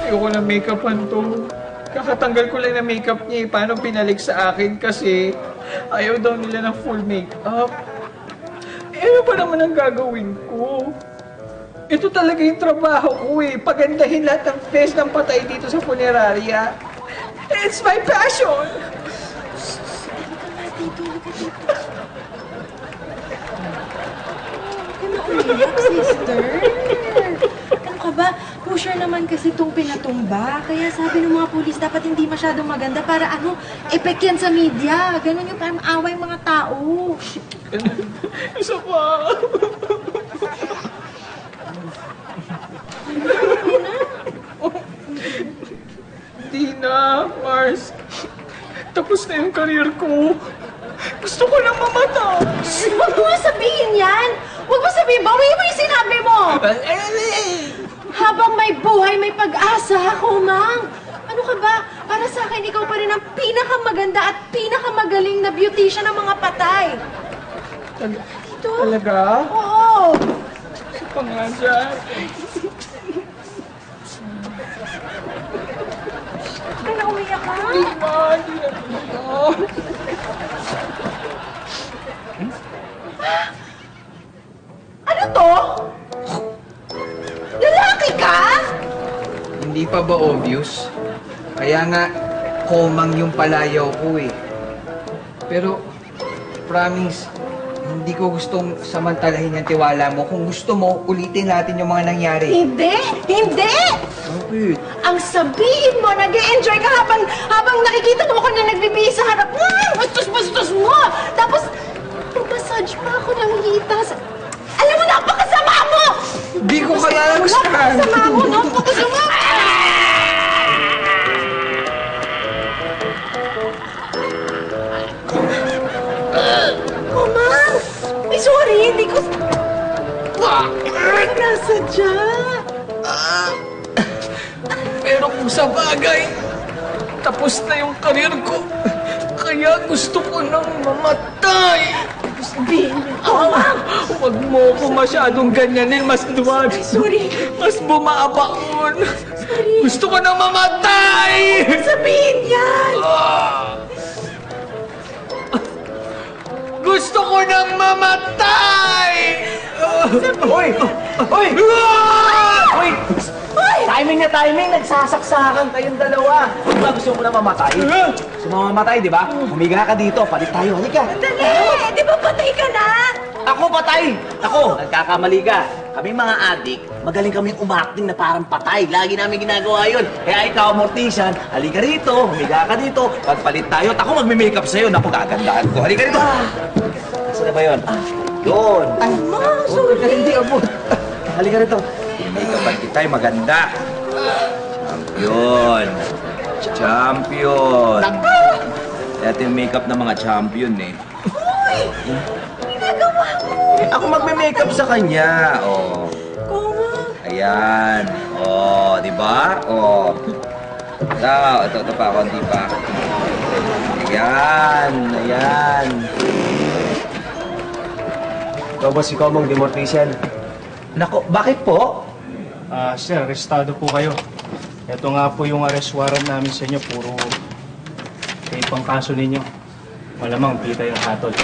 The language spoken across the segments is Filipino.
Ayoko na make-upan to. Kakatanggal ko lang na makeup niya eh. Paano pinalik sa akin kasi ayaw daw nila ng full makeup. Eh, ano pa naman ang gagawin ko? Ito talaga yung trabaho ko eh. Pagandahin lahat ng face ng patay dito sa funeraria. It's my passion! Dito, halika dito. Huwag ka na umiyak, sister. Ano ka ba? Pusher naman kasi itong pinatumba. Kaya sabi ng mga pulis, dapat hindi masyadong maganda para effect yan sa media. Ganun yung parang away mga tao. Isa pa! Hindi na, Mars. Tapos na yung career ko. Gusto ko nang mamatay. Huwag mo sabihin yan! Huwag mo sabihin, bawiin mo yung sinabi mo! Habang may buhay, may pag-asa ako, Mang. Ano ka ba? Para sa akin, ikaw pa rin ang pinakamaganda at pinakamagaling na beautician ng mga patay. Ito. Talaga? Oo. Isa pa nga dyan. Kaya na umiyak ka? Hindi na, hindi na. Ano to? Lalaki ka? Hindi pa ba obvious? Kaya nga, komang yung palayaw ko eh. Pero, promise, hindi ko gustong samantalahin yung tiwala mo. Kung gusto mo, ulitin natin yung mga nangyari. Hindi! Hindi! Bakit? Ang sabihin mo, nag-e-enjoy ka habang nakikita mo ako na nagbibihis sa harap. Bastos-bastos mo! Tapos, massage pa ako ng hitas. Alam mo, napakasama mo! Di ko kaya nagustuhan. Napakasama mo, napakasama! Oh, Ma'am! Ay, sorry, hindi ko... Nasadya! Pero kung sa bagay, tapos na yung career ko. Kaya gusto ko nang mamatay. Sabihin mo. Oh, Ma'am! Huwag mo ko masyadong ganyanin. Mas duwag. Sorry. Mas bumaabaon. Sorry. Gusto ko nang mamatay. Sabihin yan! Gusto ko nang mamatay. Hoy! Hoy! Hoy! Timing na timing, nagsasaksakan kayong dalawa. Di ba gusto mo na mamatay? Gusto mo mamatay, di ba? Humiga ka dito, palit tayo. Halika. Dali! Di ba patay ka na? Ako patay! Ako, nagkakamali ka. Kami mga adik, magaling kaming umakting na parang patay. Lagi namin ginagawa yun. Kaya ikaw, Mortician, halika rito, humiga ka dito. Pagpalit tayo, at ako magme-makeup sa'yo. Naku, gagandahan ko. Halika rito. Saan na ba yun? Yun. Ay, Ma, sorry. Hindi abot. Halika rito. Make-upan kita, maganda. Champion. Champion. Ito yung makeup ng mga champion eh. Ginagawa mo. Ako magme-makeup sa kanya. Oh. Kuma. Ayan. Oh, di ba? Oh. Ito pa, konti pa. Ayan. Ayan. Ikaw ba si Komong Demortician? Nako, bakit po? Sir, arestado po kayo. Ito nga po yung arrest warrant namin sa inyo. Puro kayo pang kaso ninyo. Malamang kita yung hatol.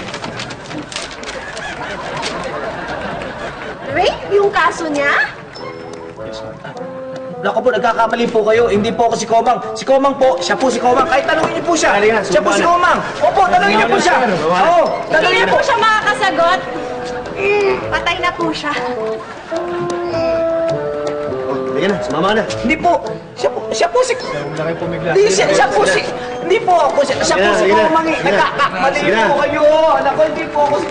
Rape yung kaso niya? Yes, ma'am. Naku po, nagkakamali po kayo. Hindi po ako si Komang. Si Komang po, siya po si Komang. Kahit tanungin niyo po siya. Halika, Siya po si Komang. Opo, tanungin niyo po siya. Oo, tanungin Hindi niyo na po. po siya makakasagot. Patay na po siya. Halika na, sumama na. Hindi po. Siya po si... Huwag na kayo pumigla. Hindi, siya po si... Hindi po ako. Siya po si Sige na, Komang. sige na. Nagkakamali Sige na. po kayo. Naku, hindi po ako si...